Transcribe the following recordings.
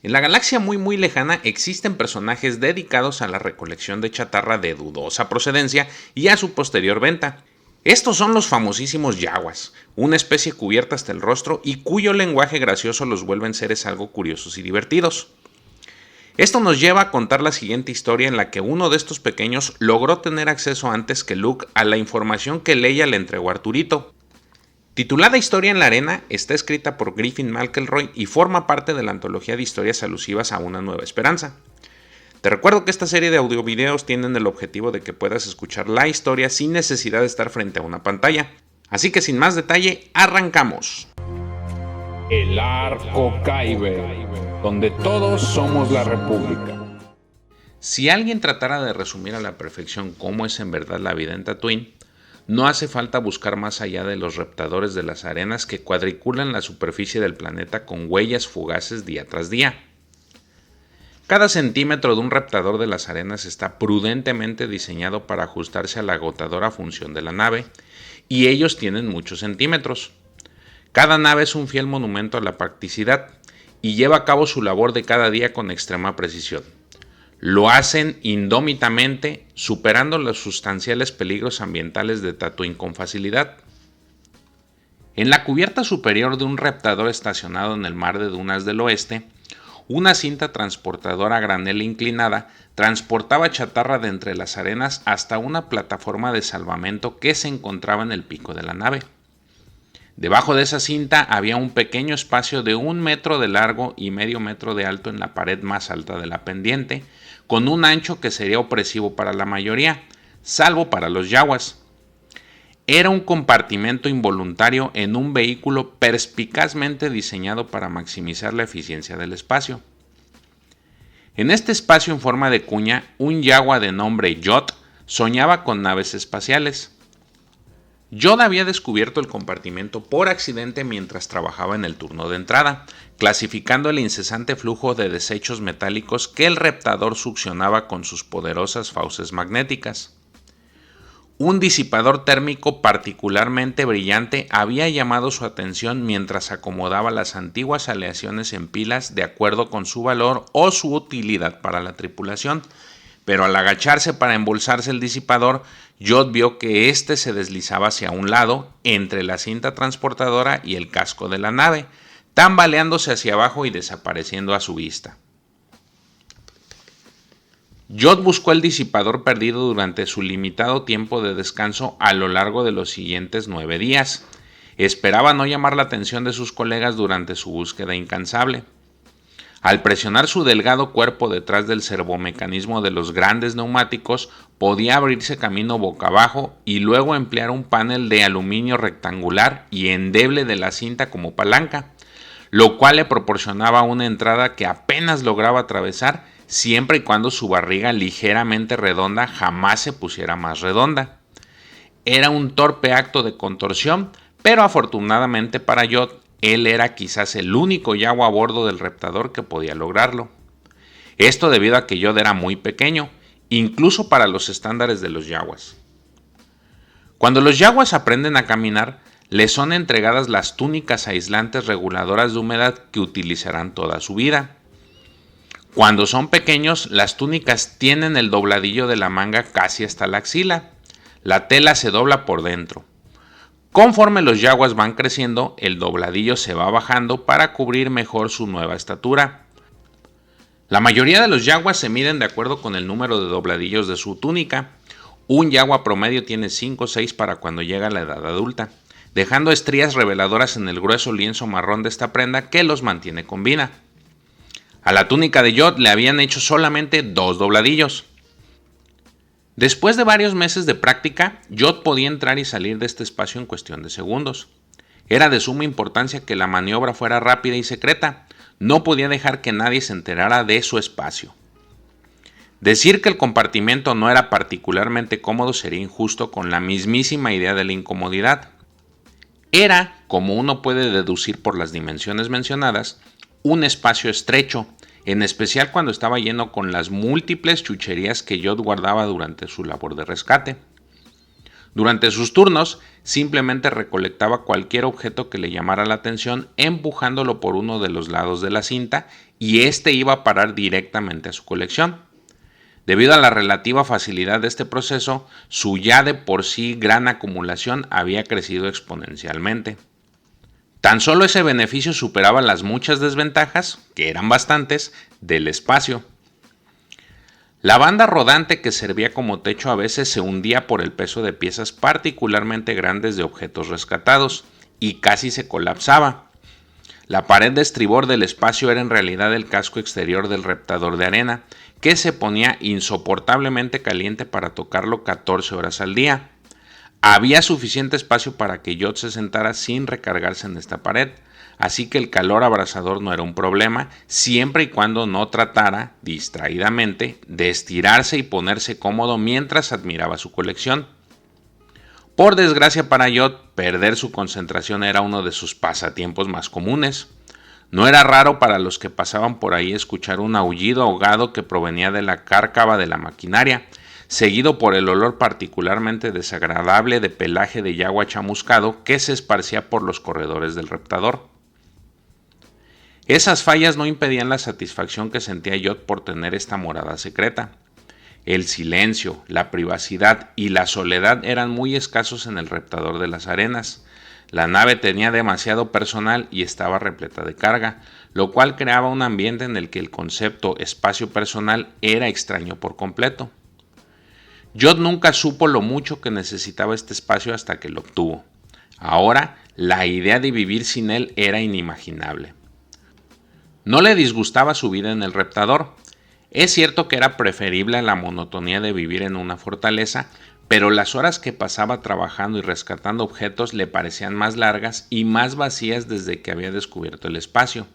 En la galaxia muy lejana existen personajes dedicados a la recolección de chatarra de dudosa procedencia y a su posterior venta. Estos son los famosísimos yaguas, una especie cubierta hasta el rostro y cuyo lenguaje gracioso los vuelve en seres algo curiosos y divertidos. Esto nos lleva a contar la siguiente historia en la que uno de estos pequeños logró tener acceso antes que Luke a la información que Leia le entregó a Arturito. Titulada Historia en la Arena, está escrita por Griffin McElroy y forma parte de la antología de historias alusivas a Una Nueva Esperanza. Te recuerdo que esta serie de audiovideos tienen el objetivo de que puedas escuchar la historia sin necesidad de estar frente a una pantalla. Así que sin más detalle, arrancamos. El Arco Kyber, donde todos somos la República. Si alguien tratara de resumir a la perfección cómo es en verdad la vida en Tatooine, no hace falta buscar más allá de los reptadores de las arenas que cuadriculan la superficie del planeta con huellas fugaces día tras día. Cada centímetro de un reptador de las arenas está prudentemente diseñado para ajustarse a la agotadora función de la nave, y ellos tienen muchos centímetros. Cada nave es un fiel monumento a la practicidad y lleva a cabo su labor de cada día con extrema precisión. Lo hacen indómitamente, superando los sustanciales peligros ambientales de Tatooine con facilidad. En la cubierta superior de un reptador estacionado en el mar de dunas del oeste, una cinta transportadora a granel inclinada transportaba chatarra de entre las arenas hasta una plataforma de salvamento que se encontraba en el pico de la nave. Debajo de esa cinta había un pequeño espacio de 1 metro de largo y medio metro de alto en la pared más alta de la pendiente, con un ancho que sería opresivo para la mayoría, salvo para los yaguas. Era un compartimento involuntario en un vehículo perspicazmente diseñado para maximizar la eficiencia del espacio. En este espacio en forma de cuña, un yagua de nombre Yod soñaba con naves espaciales. Yod había descubierto el compartimento por accidente mientras trabajaba en el turno de entrada, clasificando el incesante flujo de desechos metálicos que el reptador succionaba con sus poderosas fauces magnéticas. Un disipador térmico particularmente brillante había llamado su atención mientras acomodaba las antiguas aleaciones en pilas de acuerdo con su valor o su utilidad para la tripulación, pero al agacharse para embolsarse el disipador, Yod vio que éste se deslizaba hacia un lado, entre la cinta transportadora y el casco de la nave, tambaleándose hacia abajo y desapareciendo a su vista. Yod buscó el disipador perdido durante su limitado tiempo de descanso a lo largo de los siguientes 9 días. Esperaba no llamar la atención de sus colegas durante su búsqueda incansable. Al presionar su delgado cuerpo detrás del servomecanismo de los grandes neumáticos, podía abrirse camino boca abajo y luego emplear un panel de aluminio rectangular y endeble de la cinta como palanca, lo cual le proporcionaba una entrada que apenas lograba atravesar siempre y cuando su barriga ligeramente redonda jamás se pusiera más redonda. Era un torpe acto de contorsión, pero afortunadamente para Yod, él era quizás el único yagua a bordo del reptador que podía lograrlo. Esto debido a que Yod era muy pequeño, incluso para los estándares de los yaguas. Cuando los yaguas aprenden a caminar, les son entregadas las túnicas aislantes reguladoras de humedad que utilizarán toda su vida. Cuando son pequeños, las túnicas tienen el dobladillo de la manga casi hasta la axila. La tela se dobla por dentro. Conforme los yaguas van creciendo, el dobladillo se va bajando para cubrir mejor su nueva estatura. La mayoría de los yaguas se miden de acuerdo con el número de dobladillos de su túnica. Un yagua promedio tiene 5 o 6 para cuando llega a la edad adulta, dejando estrías reveladoras en el grueso lienzo marrón de esta prenda que los mantiene con vida. A la túnica de Yod le habían hecho solamente 2 dobladillos. Después de varios meses de práctica, Yod podía entrar y salir de este espacio en cuestión de segundos. Era de suma importancia que la maniobra fuera rápida y secreta. No podía dejar que nadie se enterara de su espacio. Decir que el compartimento no era particularmente cómodo sería injusto con la mismísima idea de la incomodidad. Era, como uno puede deducir por las dimensiones mencionadas, un espacio estrecho, en especial cuando estaba lleno con las múltiples chucherías que Yod guardaba durante su labor de rescate. Durante sus turnos, simplemente recolectaba cualquier objeto que le llamara la atención, empujándolo por uno de los lados de la cinta y este iba a parar directamente a su colección. Debido a la relativa facilidad de este proceso, su ya de por sí gran acumulación había crecido exponencialmente. Tan solo ese beneficio superaba las muchas desventajas, que eran bastantes, del espacio. La banda rodante que servía como techo a veces se hundía por el peso de piezas particularmente grandes de objetos rescatados, y casi se colapsaba. La pared de estribor del espacio era en realidad el casco exterior del reptador de arena, que se ponía insoportablemente caliente para tocarlo 14 horas al día. Había suficiente espacio para que Yodd se sentara sin recargarse en esta pared, así que el calor abrasador no era un problema, siempre y cuando no tratara, distraídamente, de estirarse y ponerse cómodo mientras admiraba su colección. Por desgracia para Yodd, perder su concentración era uno de sus pasatiempos más comunes. No era raro para los que pasaban por ahí escuchar un aullido ahogado que provenía de la cárcava de la maquinaria, seguido por el olor particularmente desagradable de pelaje de yagua chamuscado que se esparcía por los corredores del reptador. Esas fallas no impedían la satisfacción que sentía Yodd por tener esta morada secreta. El silencio, la privacidad y la soledad eran muy escasos en el reptador de las arenas. La nave tenía demasiado personal y estaba repleta de carga, lo cual creaba un ambiente en el que el concepto espacio personal era extraño por completo. Yodd nunca supo lo mucho que necesitaba este espacio hasta que lo obtuvo. Ahora, la idea de vivir sin él era inimaginable. No le disgustaba su vida en el reptador. Es cierto que era preferible a la monotonía de vivir en una fortaleza, pero las horas que pasaba trabajando y rescatando objetos le parecían más largas y más vacías desde que había descubierto el espacio.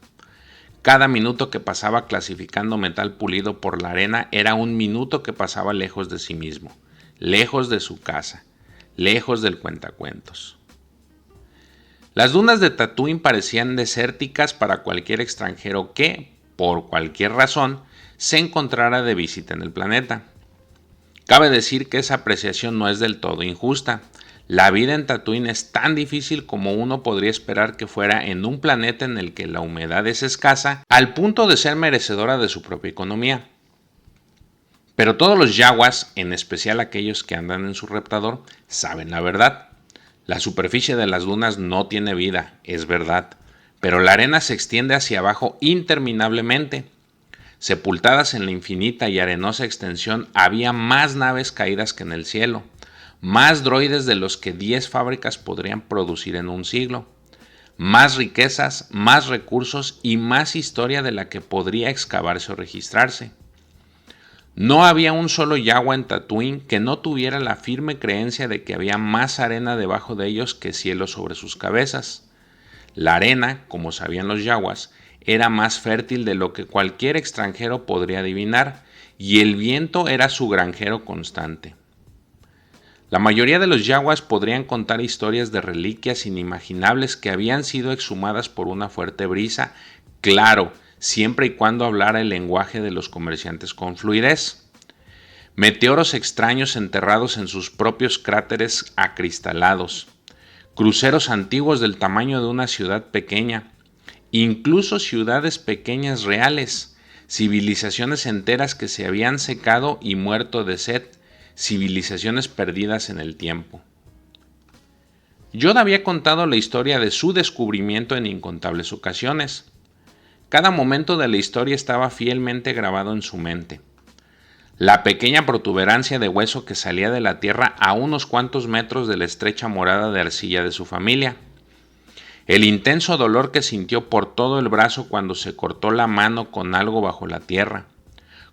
Cada minuto que pasaba clasificando metal pulido por la arena era un minuto que pasaba lejos de sí mismo, lejos de su casa, lejos del cuentacuentos. Las dunas de Tatooine parecían desérticas para cualquier extranjero que, por cualquier razón, se encontrara de visita en el planeta. Cabe decir que esa apreciación no es del todo injusta. La vida en Tatooine es tan difícil como uno podría esperar que fuera en un planeta en el que la humedad es escasa, al punto de ser merecedora de su propia economía. Pero todos los yaguas, en especial aquellos que andan en su reptador, saben la verdad. La superficie de las dunas no tiene vida, es verdad, pero la arena se extiende hacia abajo interminablemente. Sepultadas en la infinita y arenosa extensión había más naves caídas que en el cielo, más droides de los que 10 fábricas podrían producir en un siglo, más riquezas, más recursos y más historia de la que podría excavarse o registrarse. No había un solo yagua en Tatooine que no tuviera la firme creencia de que había más arena debajo de ellos que cielo sobre sus cabezas. La arena, como sabían los yaguas, era más fértil de lo que cualquier extranjero podría adivinar, y el viento era su granjero constante. La mayoría de los yaguas podrían contar historias de reliquias inimaginables que habían sido exhumadas por una fuerte brisa, claro, siempre y cuando hablara el lenguaje de los comerciantes con fluidez. Meteoros extraños enterrados en sus propios cráteres acristalados, cruceros antiguos del tamaño de una ciudad pequeña, incluso ciudades pequeñas reales, civilizaciones enteras que se habían secado y muerto de sed, civilizaciones perdidas en el tiempo. Yodd había contado la historia de su descubrimiento en incontables ocasiones. Cada momento de la historia estaba fielmente grabado en su mente. La pequeña protuberancia de hueso que salía de la tierra a unos cuantos metros de la estrecha morada de arcilla de su familia. El intenso dolor que sintió por todo el brazo cuando se cortó la mano con algo bajo la tierra.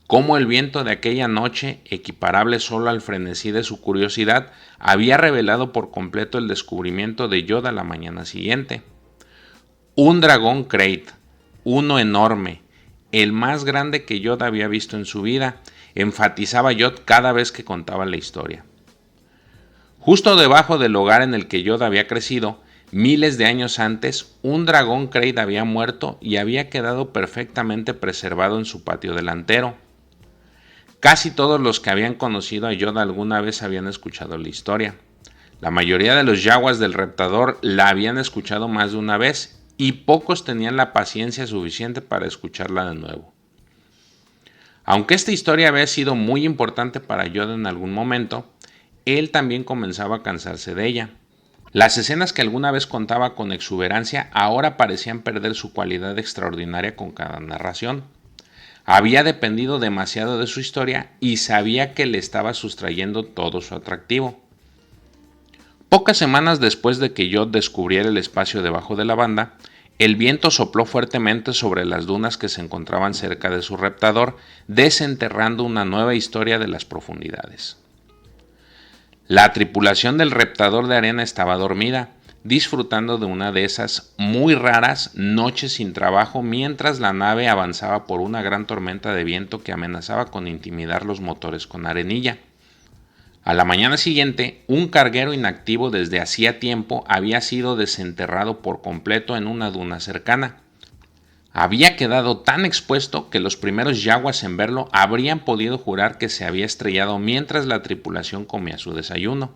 Cómo el viento de aquella noche, equiparable solo al frenesí de su curiosidad, había revelado por completo el descubrimiento de Yodd a la mañana siguiente. Un dragón Krayt, uno enorme, el más grande que Yodd había visto en su vida, enfatizaba Yodd cada vez que contaba la historia. Justo debajo del hogar en el que Yodd había crecido, miles de años antes, un dragón Krayt había muerto y había quedado perfectamente preservado en su patio delantero. Casi todos los que habían conocido a Yodd alguna vez habían escuchado la historia. La mayoría de los yaguas del reptador la habían escuchado más de una vez y pocos tenían la paciencia suficiente para escucharla de nuevo. Aunque esta historia había sido muy importante para Jod en algún momento, él también comenzaba a cansarse de ella. Las escenas que alguna vez contaba con exuberancia ahora parecían perder su cualidad extraordinaria con cada narración. Había dependido demasiado de su historia y sabía que le estaba sustrayendo todo su atractivo. Pocas semanas después de que Jod descubriera el espacio debajo de la banda, el viento sopló fuertemente sobre las dunas que se encontraban cerca de su reptador, desenterrando una nueva historia de las profundidades. La tripulación del reptador de arena estaba dormida, disfrutando de una de esas muy raras noches sin trabajo mientras la nave avanzaba por una gran tormenta de viento que amenazaba con intimidar los motores con arenilla. A la mañana siguiente, un carguero inactivo desde hacía tiempo había sido desenterrado por completo en una duna cercana. Había quedado tan expuesto que los primeros yaguas en verlo habrían podido jurar que se había estrellado mientras la tripulación comía su desayuno.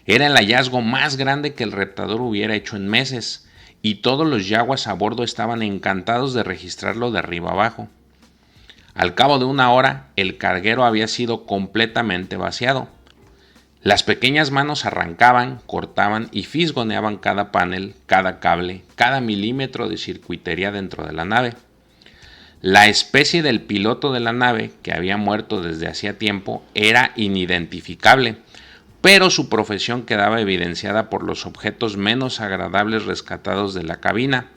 Era el hallazgo más grande que el reptador hubiera hecho en meses, y todos los yaguas a bordo estaban encantados de registrarlo de arriba abajo. Al cabo de una hora, el carguero había sido completamente vaciado. Las pequeñas manos arrancaban, cortaban y fisgoneaban cada panel, cada cable, cada milímetro de circuitería dentro de la nave. La especie del piloto de la nave, que había muerto desde hacía tiempo, era inidentificable, pero su profesión quedaba evidenciada por los objetos menos agradables rescatados de la cabina: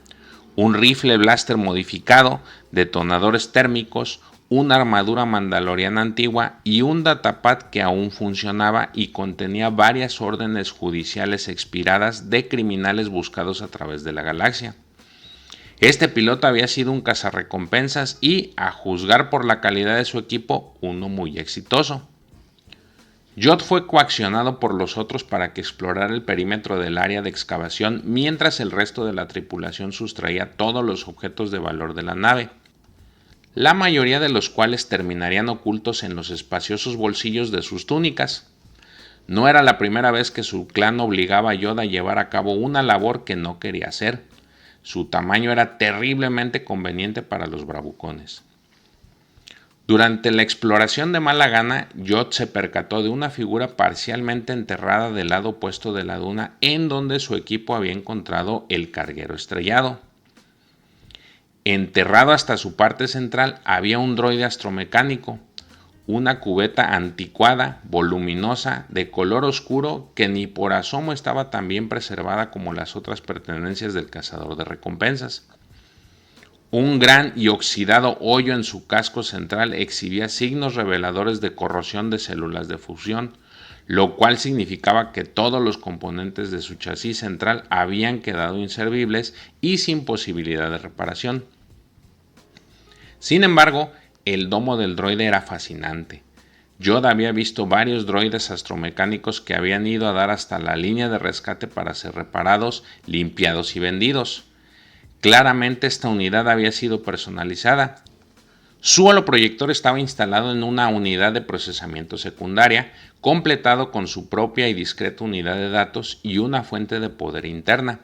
un rifle blaster modificado, detonadores térmicos, una armadura mandaloriana antigua y un datapad que aún funcionaba y contenía varias órdenes judiciales expiradas de criminales buscados a través de la galaxia. Este piloto había sido un cazarrecompensas y, a juzgar por la calidad de su equipo, uno muy exitoso. Jod fue coaccionado por los otros para que explorara el perímetro del área de excavación mientras el resto de la tripulación sustraía todos los objetos de valor de la nave, la mayoría de los cuales terminarían ocultos en los espaciosos bolsillos de sus túnicas. No era la primera vez que su clan obligaba a Jod a llevar a cabo una labor que no quería hacer. Su tamaño era terriblemente conveniente para los bravucones. Durante la exploración de mala gana, Jod se percató de una figura parcialmente enterrada del lado opuesto de la duna en donde su equipo había encontrado el carguero estrellado. Enterrado hasta su parte central había un droide astromecánico, una cubeta anticuada, voluminosa, de color oscuro, que ni por asomo estaba tan bien preservada como las otras pertenencias del cazador de recompensas. Un gran y oxidado hoyo en su casco central exhibía signos reveladores de corrosión de células de fusión, lo cual significaba que todos los componentes de su chasis central habían quedado inservibles y sin posibilidad de reparación. Sin embargo, el domo del droide era fascinante. Jod había visto varios droides astromecánicos que habían ido a dar hasta la línea de rescate para ser reparados, limpiados y vendidos. Claramente esta unidad había sido personalizada. Su holoproyector estaba instalado en una unidad de procesamiento secundaria, completado con su propia y discreta unidad de datos y una fuente de poder interna.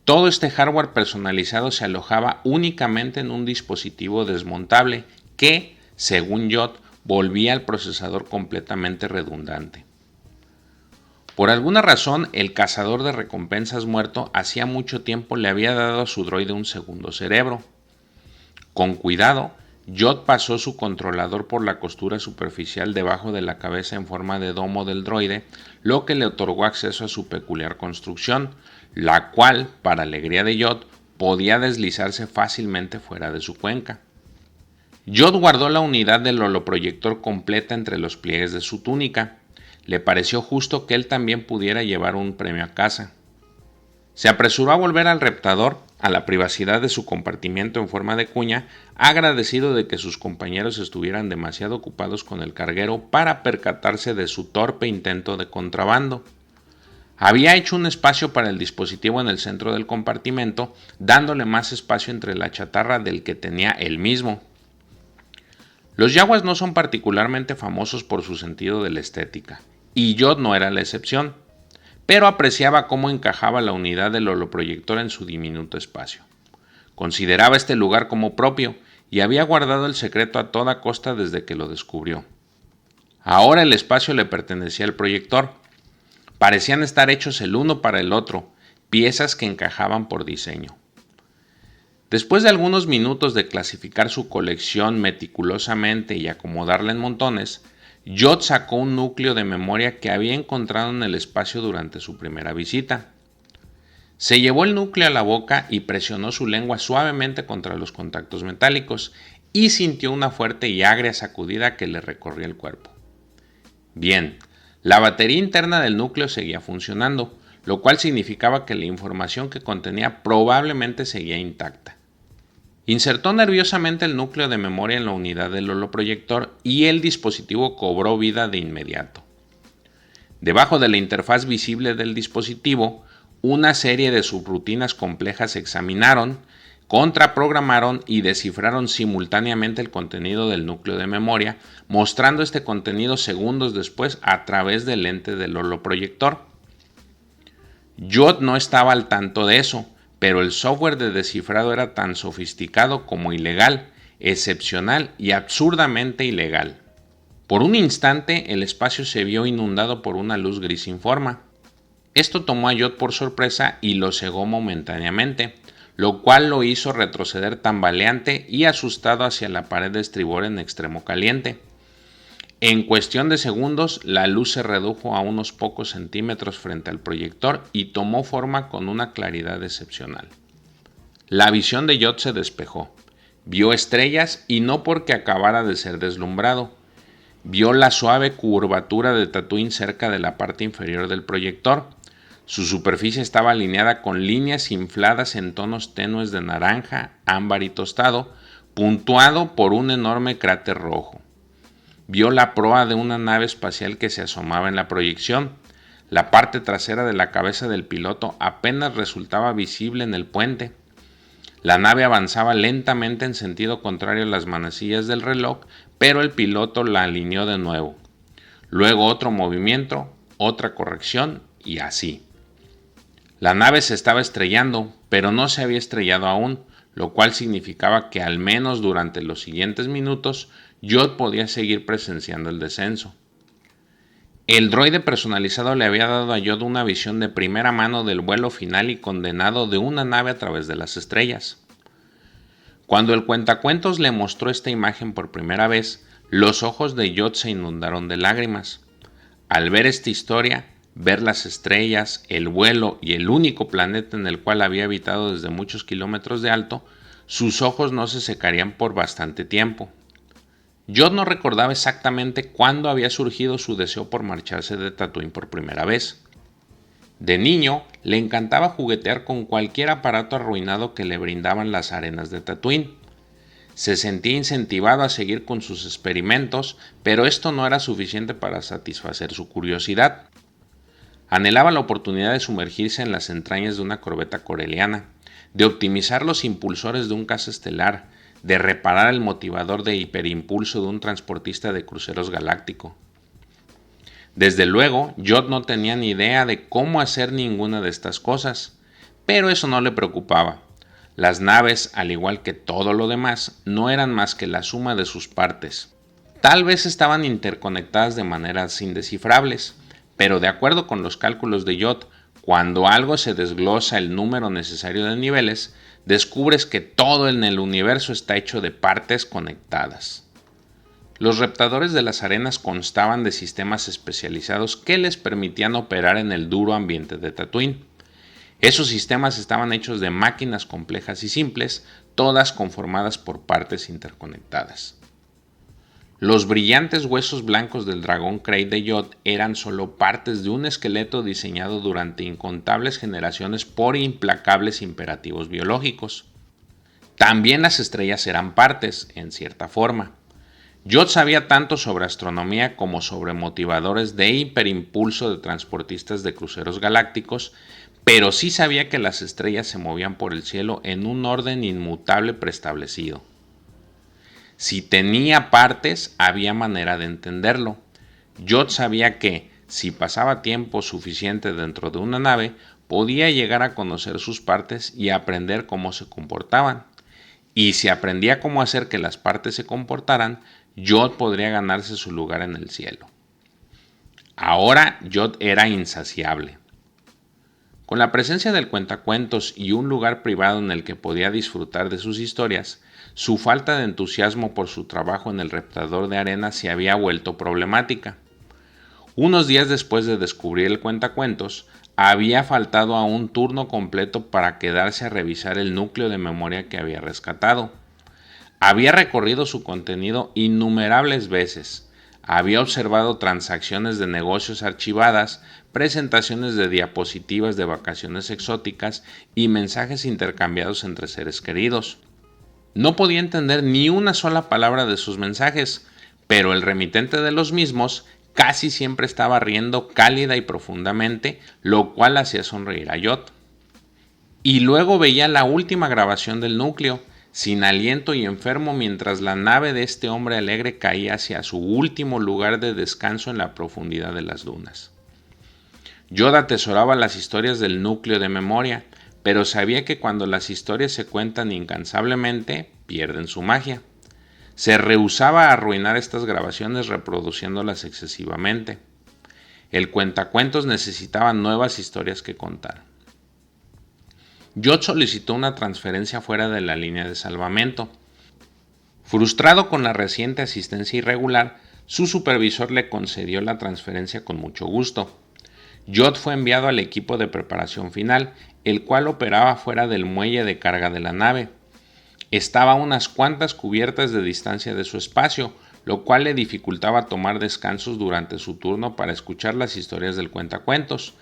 Todo este hardware personalizado se alojaba únicamente en un dispositivo desmontable que, según Jod, volvía al procesador completamente redundante. Por alguna razón, el cazador de recompensas muerto hacía mucho tiempo le había dado a su droide un segundo cerebro. Con cuidado, Jod pasó su controlador por la costura superficial debajo de la cabeza en forma de domo del droide, lo que le otorgó acceso a su peculiar construcción, la cual, para alegría de Jod, podía deslizarse fácilmente fuera de su cuenca. Jod guardó la unidad del holoproyector completa entre los pliegues de su túnica. Le pareció justo que él también pudiera llevar un premio a casa. Se apresuró a volver al reptador, a la privacidad de su compartimiento en forma de cuña, agradecido de que sus compañeros estuvieran demasiado ocupados con el carguero para percatarse de su torpe intento de contrabando. Había hecho un espacio para el dispositivo en el centro del compartimento, dándole más espacio entre la chatarra del que tenía él mismo. Los yaguas no son particularmente famosos por su sentido de la estética, y Jod no era la excepción, pero apreciaba cómo encajaba la unidad del holoproyector en su diminuto espacio. Consideraba este lugar como propio y había guardado el secreto a toda costa desde que lo descubrió. Ahora el espacio le pertenecía al proyector. Parecían estar hechos el uno para el otro, piezas que encajaban por diseño. Después de algunos minutos de clasificar su colección meticulosamente y acomodarla en montones, Jot sacó un núcleo de memoria que había encontrado en el espacio durante su primera visita. Se llevó el núcleo a la boca y presionó su lengua suavemente contra los contactos metálicos y sintió una fuerte y agria sacudida que le recorría el cuerpo. Bien, la batería interna del núcleo seguía funcionando, lo cual significaba que la información que contenía probablemente seguía intacta. Insertó nerviosamente el núcleo de memoria en la unidad del holoproyector y el dispositivo cobró vida de inmediato. Debajo de la interfaz visible del dispositivo, una serie de subrutinas complejas se examinaron, contraprogramaron y descifraron simultáneamente el contenido del núcleo de memoria, mostrando este contenido segundos después a través del lente del holoproyector. Jot no estaba al tanto de eso, pero el software de descifrado era tan sofisticado como ilegal, excepcional y absurdamente ilegal. Por un instante el espacio se vio inundado por una luz gris sin forma. Esto tomó a Jot por sorpresa y lo cegó momentáneamente, lo cual lo hizo retroceder tambaleante y asustado hacia la pared de estribor en extremo caliente. En cuestión de segundos, la luz se redujo a unos pocos centímetros frente al proyector y tomó forma con una claridad excepcional. La visión de Jot se despejó. Vio estrellas y no porque acabara de ser deslumbrado. Vio la suave curvatura de Tatooine cerca de la parte inferior del proyector. Su superficie estaba alineada con líneas infladas en tonos tenues de naranja, ámbar y tostado, puntuado por un enorme cráter rojo. Vio la proa de una nave espacial que se asomaba en la proyección. La parte trasera de la cabeza del piloto apenas resultaba visible en el puente. La nave avanzaba lentamente en sentido contrario a las manecillas del reloj, pero el piloto la alineó de nuevo. Luego otro movimiento, otra corrección y así. La nave se estaba estrellando, pero no se había estrellado aún, lo cual significaba que al menos durante los siguientes minutos Jot podía seguir presenciando el descenso. El droide personalizado le había dado a Jot una visión de primera mano del vuelo final y condenado de una nave a través de las estrellas. Cuando el cuentacuentos le mostró esta imagen por primera vez, los ojos de Jot se inundaron de lágrimas. Al ver esta historia, ver las estrellas, el vuelo y el único planeta en el cual había habitado desde muchos kilómetros de alto, sus ojos no se secarían por bastante tiempo. Jot no recordaba exactamente cuándo había surgido su deseo por marcharse de Tatooine por primera vez. De niño, le encantaba juguetear con cualquier aparato arruinado que le brindaban las arenas de Tatooine. Se sentía incentivado a seguir con sus experimentos, pero esto no era suficiente para satisfacer su curiosidad. Anhelaba la oportunidad de sumergirse en las entrañas de una corbeta coreliana, de optimizar los impulsores de un caza estelar, de reparar el motivador de hiperimpulso de un transportista de cruceros galáctico. Desde luego, Jot no tenía ni idea de cómo hacer ninguna de estas cosas, pero eso no le preocupaba. Las naves, al igual que todo lo demás, no eran más que la suma de sus partes. Tal vez estaban interconectadas de maneras indescifrables, pero de acuerdo con los cálculos de Jot, cuando algo se desglosa el número necesario de niveles, descubres que todo en el universo está hecho de partes conectadas. Los reptadores de las arenas constaban de sistemas especializados que les permitían operar en el duro ambiente de Tatooine. Esos sistemas estaban hechos de máquinas complejas y simples, todas conformadas por partes interconectadas. Los brillantes huesos blancos del dragón Krayt de Jot eran solo partes de un esqueleto diseñado durante incontables generaciones por implacables imperativos biológicos. También las estrellas eran partes, en cierta forma. Jot sabía tanto sobre astronomía como sobre motivadores de hiperimpulso de transportistas de cruceros galácticos, pero sí sabía que las estrellas se movían por el cielo en un orden inmutable preestablecido. Si tenía partes, había manera de entenderlo. Jot sabía que, si pasaba tiempo suficiente dentro de una nave, podía llegar a conocer sus partes y aprender cómo se comportaban. Y si aprendía cómo hacer que las partes se comportaran, Yod podría ganarse su lugar en el cielo. Ahora Yod era insaciable. Con la presencia del cuentacuentos y un lugar privado en el que podía disfrutar de sus historias, su falta de entusiasmo por su trabajo en el reptador de arena se había vuelto problemática. Unos días después de descubrir el cuentacuentos, había faltado a un turno completo para quedarse a revisar el núcleo de memoria que había rescatado. Había recorrido su contenido innumerables veces. Había observado transacciones de negocios archivadas, presentaciones de diapositivas de vacaciones exóticas y mensajes intercambiados entre seres queridos. No podía entender ni una sola palabra de sus mensajes, pero el remitente de los mismos casi siempre estaba riendo cálida y profundamente, lo cual hacía sonreír a Yod. Y luego veía la última grabación del núcleo, sin aliento y enfermo, mientras la nave de este hombre alegre caía hacia su último lugar de descanso en la profundidad de las dunas. Yod atesoraba las historias del núcleo de memoria, pero sabía que cuando las historias se cuentan incansablemente, pierden su magia. Se rehusaba a arruinar estas grabaciones reproduciéndolas excesivamente. El cuentacuentos necesitaba nuevas historias que contar. Yod solicitó una transferencia fuera de la línea de salvamento. Frustrado con la reciente asistencia irregular, su supervisor le concedió la transferencia con mucho gusto. Yod fue enviado al equipo de preparación final, el cual operaba fuera del muelle de carga de la nave. Estaba a unas cuantas cubiertas de distancia de su espacio, lo cual le dificultaba tomar descansos durante su turno para escuchar las historias del cuentacuentos,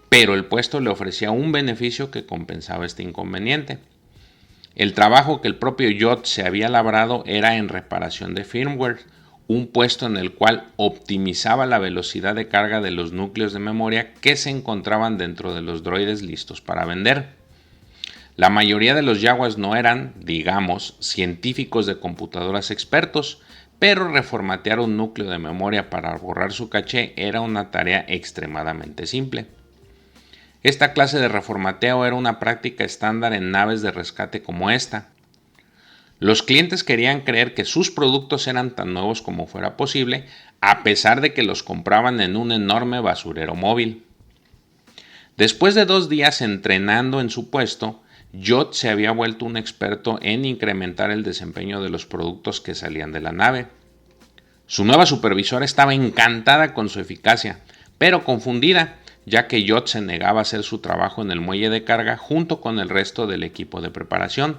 pero el puesto le ofrecía un beneficio que compensaba este inconveniente. El trabajo que el propio Yod se había labrado era en reparación de firmware, un puesto en el cual optimizaba la velocidad de carga de los núcleos de memoria que se encontraban dentro de los droides listos para vender. La mayoría de los yaguas no eran, digamos, científicos de computadoras expertos, pero reformatear un núcleo de memoria para borrar su caché era una tarea extremadamente simple. Esta clase de reformateo era una práctica estándar en naves de rescate como esta. Los clientes querían creer que sus productos eran tan nuevos como fuera posible, a pesar de que los compraban en un enorme basurero móvil. Después de 2 días entrenando en su puesto, Yod se había vuelto un experto en incrementar el desempeño de los productos que salían de la nave. Su nueva supervisora estaba encantada con su eficacia, pero confundida, ya que Yod se negaba a hacer su trabajo en el muelle de carga junto con el resto del equipo de preparación.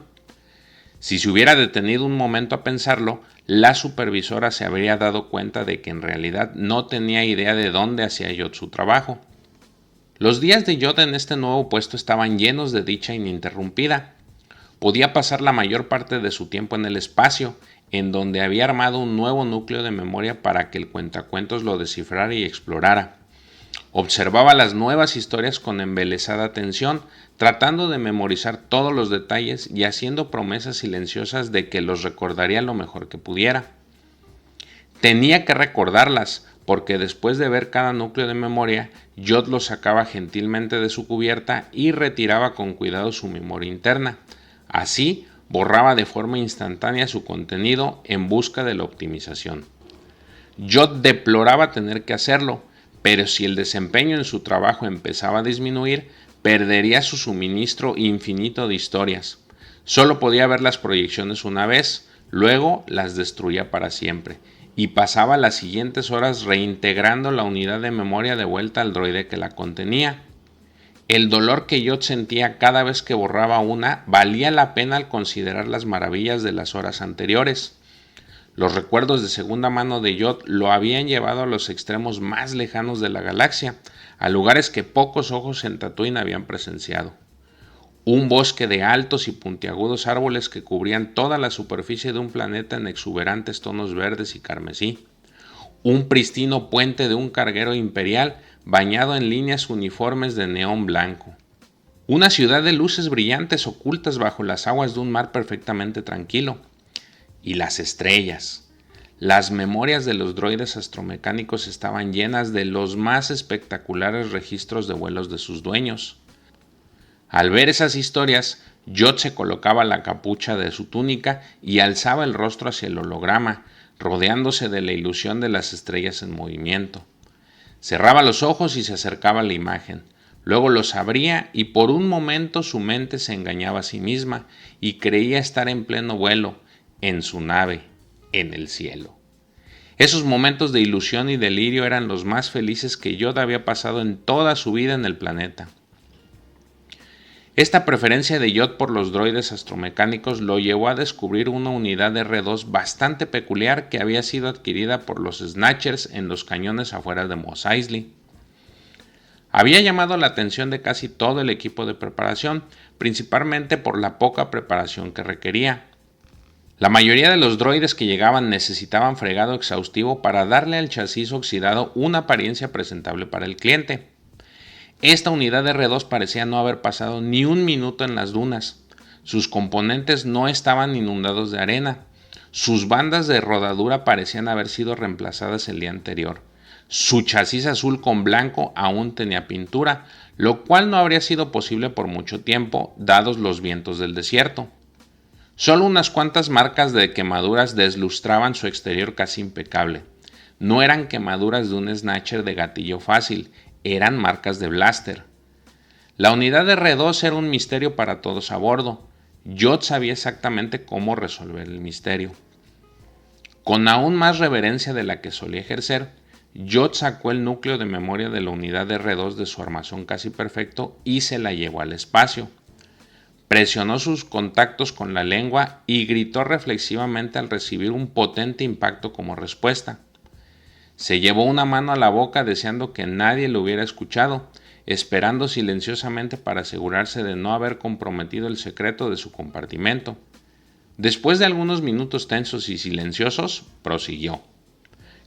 Si se hubiera detenido un momento a pensarlo, la supervisora se habría dado cuenta de que en realidad no tenía idea de dónde hacía Yod su trabajo. Los días de Yod en este nuevo puesto estaban llenos de dicha ininterrumpida. Podía pasar la mayor parte de su tiempo en el espacio, en donde había armado un nuevo núcleo de memoria para que el cuentacuentos lo descifrara y explorara. Observaba las nuevas historias con embelesada atención, tratando de memorizar todos los detalles y haciendo promesas silenciosas de que los recordaría lo mejor que pudiera. Tenía que recordarlas, porque después de ver cada núcleo de memoria, Yod lo sacaba gentilmente de su cubierta y retiraba con cuidado su memoria interna. Así, borraba de forma instantánea su contenido en busca de la optimización. Yod deploraba tener que hacerlo, pero si el desempeño en su trabajo empezaba a disminuir, perdería su suministro infinito de historias. Solo podía ver las proyecciones una vez, luego las destruía para siempre, y pasaba las siguientes horas reintegrando la unidad de memoria de vuelta al droide que la contenía. El dolor que Yod sentía cada vez que borraba una valía la pena al considerar las maravillas de las horas anteriores. Los recuerdos de segunda mano de Yod lo habían llevado a los extremos más lejanos de la galaxia, a lugares que pocos ojos en Tatooine habían presenciado. Un bosque de altos y puntiagudos árboles que cubrían toda la superficie de un planeta en exuberantes tonos verdes y carmesí. Un pristino puente de un carguero imperial bañado en líneas uniformes de neón blanco. Una ciudad de luces brillantes ocultas bajo las aguas de un mar perfectamente tranquilo. Y las estrellas. Las memorias de los droides astromecánicos estaban llenas de los más espectaculares registros de vuelos de sus dueños. Al ver esas historias, Yod se colocaba la capucha de su túnica y alzaba el rostro hacia el holograma, rodeándose de la ilusión de las estrellas en movimiento. Cerraba los ojos y se acercaba a la imagen. Luego los abría y por un momento su mente se engañaba a sí misma y creía estar en pleno vuelo, en su nave, en el cielo. Esos momentos de ilusión y delirio eran los más felices que Yod había pasado en toda su vida en el planeta. Esta preferencia de Yod por los droides astromecánicos lo llevó a descubrir una unidad R2 bastante peculiar que había sido adquirida por los Snatchers en los cañones afuera de Mos Eisley. Había llamado la atención de casi todo el equipo de preparación, principalmente por la poca preparación que requería. La mayoría de los droides que llegaban necesitaban fregado exhaustivo para darle al chasis oxidado una apariencia presentable para el cliente. Esta unidad de R2 parecía no haber pasado ni un minuto en las dunas. Sus componentes no estaban inundados de arena. Sus bandas de rodadura parecían haber sido reemplazadas el día anterior. Su chasis azul con blanco aún tenía pintura, lo cual no habría sido posible por mucho tiempo, dados los vientos del desierto. Solo unas cuantas marcas de quemaduras deslustraban su exterior casi impecable. No eran quemaduras de un Snatcher de gatillo fácil, eran marcas de blaster. La unidad de R2 era un misterio para todos a bordo. Yod sabía exactamente cómo resolver el misterio. Con aún más reverencia de la que solía ejercer, Yod sacó el núcleo de memoria de la unidad de R2 de su armazón casi perfecto y se la llevó al espacio. Presionó sus contactos con la lengua y gritó reflexivamente al recibir un potente impacto como respuesta. Se llevó una mano a la boca deseando que nadie lo hubiera escuchado, esperando silenciosamente para asegurarse de no haber comprometido el secreto de su compartimento. Después de algunos minutos tensos y silenciosos, prosiguió.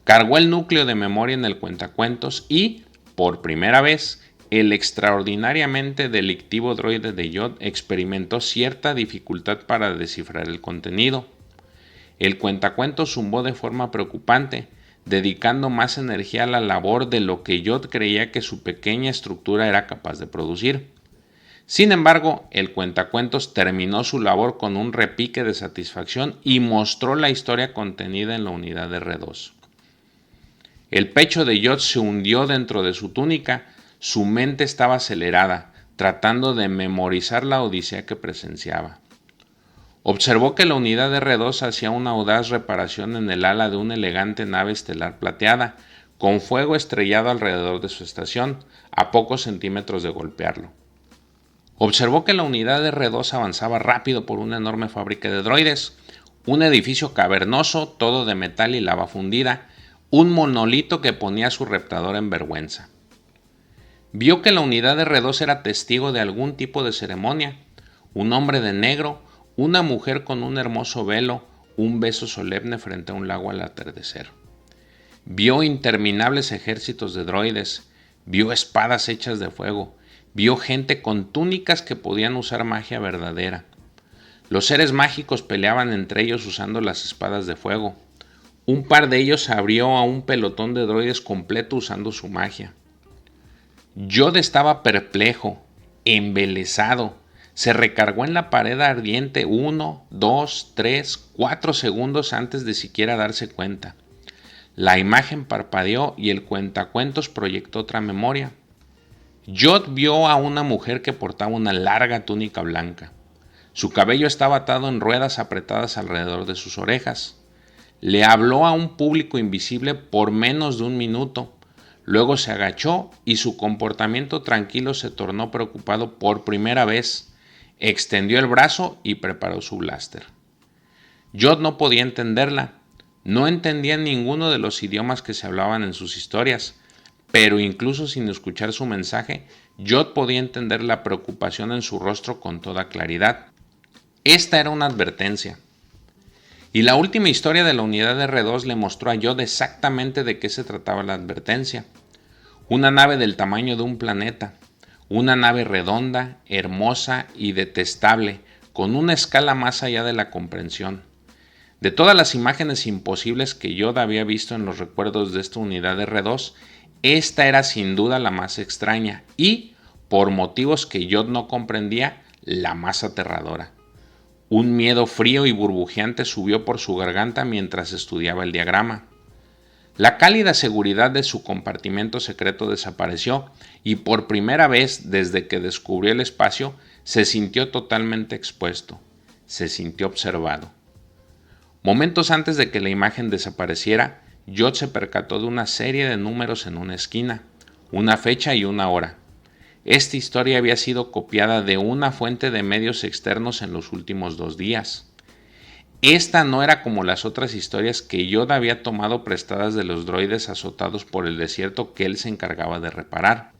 Cargó el núcleo de memoria en el cuentacuentos y, por primera vez, el extraordinariamente delictivo droide de Yod experimentó cierta dificultad para descifrar el contenido. El cuentacuentos zumbó de forma preocupante, dedicando más energía a la labor de lo que Yod creía que su pequeña estructura era capaz de producir. Sin embargo, el cuentacuentos terminó su labor con un repique de satisfacción y mostró la historia contenida en la unidad de R2. El pecho de Yod se hundió dentro de su túnica, su mente estaba acelerada, tratando de memorizar la odisea que presenciaba. Observó que la unidad de R2 hacía una audaz reparación en el ala de una elegante nave estelar plateada, con fuego estrellado alrededor de su estación, a pocos centímetros de golpearlo. Observó que la unidad de R2 avanzaba rápido por una enorme fábrica de droides, un edificio cavernoso, todo de metal y lava fundida, un monolito que ponía a su reptador en vergüenza. Vio que la unidad de R2 era testigo de algún tipo de ceremonia, un hombre de negro, una mujer con un hermoso velo, un beso solemne frente a un lago al atardecer. Vio interminables ejércitos de droides, vio espadas hechas de fuego, vio gente con túnicas que podían usar magia verdadera. Los seres mágicos peleaban entre ellos usando las espadas de fuego. Un par de ellos abrió a un pelotón de droides completo usando su magia. Yod estaba perplejo, embelesado. Se recargó en la pared ardiente 1, 2, 3, 4 segundos antes de siquiera darse cuenta. La imagen parpadeó y el cuentacuentos proyectó otra memoria. Yod vio a una mujer que portaba una larga túnica blanca. Su cabello estaba atado en ruedas apretadas alrededor de sus orejas. Le habló a un público invisible por menos de un minuto. Luego se agachó y su comportamiento tranquilo se tornó preocupado por primera vez. Extendió el brazo y preparó su blaster. Yod no podía entenderla. No entendía ninguno de los idiomas que se hablaban en sus historias, pero incluso sin escuchar su mensaje, Yod podía entender la preocupación en su rostro con toda claridad. Esta era una advertencia. Y la última historia de la unidad de R2 le mostró a Yod exactamente de qué se trataba la advertencia. Una nave del tamaño de un planeta. Una nave redonda, hermosa y detestable, con una escala más allá de la comprensión. De todas las imágenes imposibles que Yoda había visto en los recuerdos de esta unidad de R2, esta era sin duda la más extraña y, por motivos que Yoda no comprendía, la más aterradora. Un miedo frío y burbujeante subió por su garganta mientras estudiaba el diagrama. La cálida seguridad de su compartimento secreto desapareció y por primera vez desde que descubrió el espacio se sintió totalmente expuesto, se sintió observado. Momentos antes de que la imagen desapareciera, Yoda se percató de una serie de números en una esquina, una fecha y una hora. Esta historia había sido copiada de una fuente de medios externos en los últimos 2 días. Esta no era como las otras historias que Yoda había tomado prestadas de los droides azotados por el desierto que él se encargaba de reparar.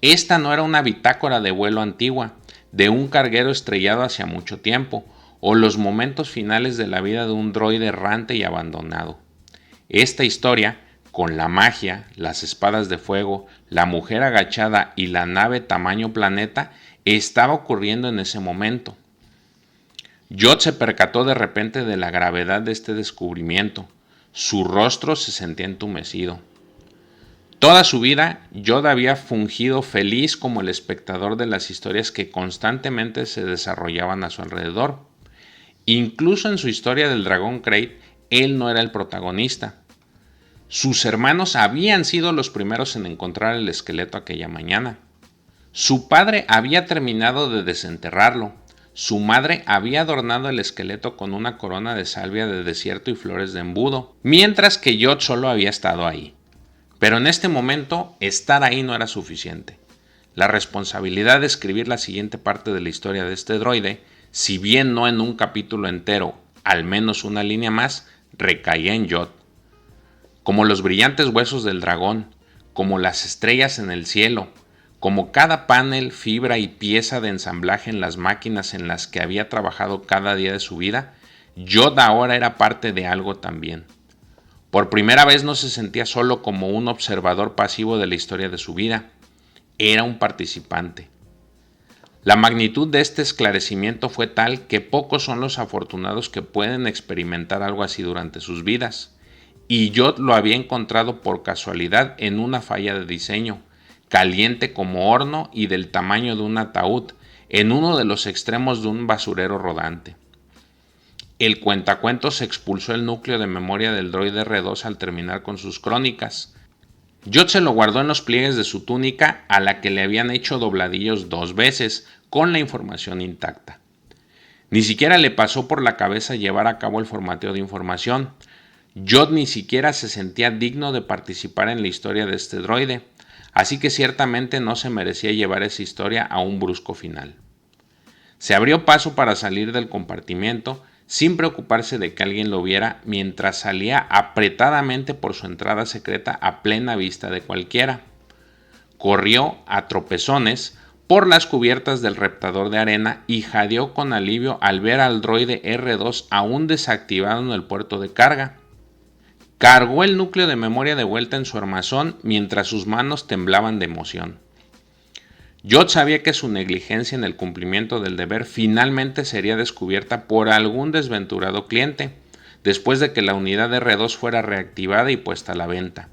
Esta no era una bitácora de vuelo antigua, de un carguero estrellado hacia mucho tiempo, o los momentos finales de la vida de un droide errante y abandonado. Esta historia, con la magia, las espadas de fuego, la mujer agachada y la nave tamaño planeta, estaba ocurriendo en ese momento. Yoda se percató de repente de la gravedad de este descubrimiento. Su rostro se sentía entumecido. Toda su vida, Yoda había fungido feliz como el espectador de las historias que constantemente se desarrollaban a su alrededor. Incluso en su historia del dragón Krayt, él no era el protagonista. Sus hermanos habían sido los primeros en encontrar el esqueleto aquella mañana. Su padre había terminado de desenterrarlo. Su madre había adornado el esqueleto con una corona de salvia de desierto y flores de embudo, mientras que Yoda solo había estado ahí. Pero en este momento, estar ahí no era suficiente. La responsabilidad de escribir la siguiente parte de la historia de este droide, si bien no en un capítulo entero, al menos una línea más, recaía en Yoda. Como los brillantes huesos del dragón, como las estrellas en el cielo, como cada panel, fibra y pieza de ensamblaje en las máquinas en las que había trabajado cada día de su vida, Yoda ahora era parte de algo también. Por primera vez no se sentía solo como un observador pasivo de la historia de su vida, era un participante. La magnitud de este esclarecimiento fue tal que pocos son los afortunados que pueden experimentar algo así durante sus vidas, y Yoda lo había encontrado por casualidad en una falla de diseño, caliente como horno y del tamaño de un ataúd, en uno de los extremos de un basurero rodante. El cuentacuentos expulsó el núcleo de memoria del droide R2 al terminar con sus crónicas. Yoda se lo guardó en los pliegues de su túnica, a la que le habían hecho dobladillos 2 veces, con la información intacta. Ni siquiera le pasó por la cabeza llevar a cabo el formateo de información. Yoda ni siquiera se sentía digno de participar en la historia de este droide, así que ciertamente no se merecía llevar esa historia a un brusco final. Se abrió paso para salir del compartimiento, sin preocuparse de que alguien lo viera, mientras salía apretadamente por su entrada secreta a plena vista de cualquiera. Corrió a tropezones por las cubiertas del reptador de arena y jadeó con alivio al ver al droide R2 aún desactivado en el puerto de carga. Cargó el núcleo de memoria de vuelta en su armazón mientras sus manos temblaban de emoción. Yoda sabía que su negligencia en el cumplimiento del deber finalmente sería descubierta por algún desventurado cliente, después de que la unidad de R2 fuera reactivada y puesta a la venta.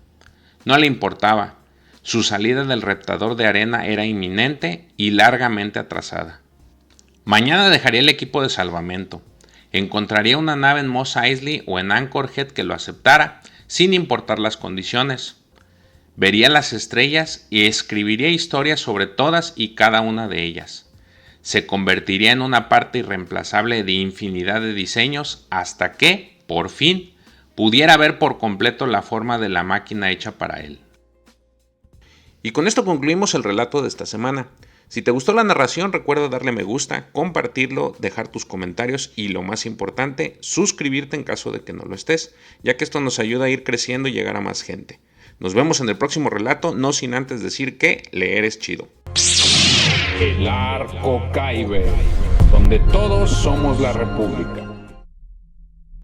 No le importaba. Su salida del reptador de arena era inminente y largamente atrasada. Mañana dejaría el equipo de salvamento. Encontraría una nave en Mos Eisley o en Anchorhead que lo aceptara, sin importar las condiciones. Vería las estrellas y escribiría historias sobre todas y cada una de ellas. Se convertiría en una parte irreemplazable de infinidad de diseños hasta que, por fin, pudiera ver por completo la forma de la máquina hecha para él. Y con esto concluimos el relato de esta semana. Si te gustó la narración, recuerda darle me gusta, compartirlo, dejar tus comentarios y, lo más importante, suscribirte en caso de que no lo estés, ya que esto nos ayuda a ir creciendo y llegar a más gente. Nos vemos en el próximo relato, no sin antes decir que leer es chido. El Arco Kyber, donde todos somos la República.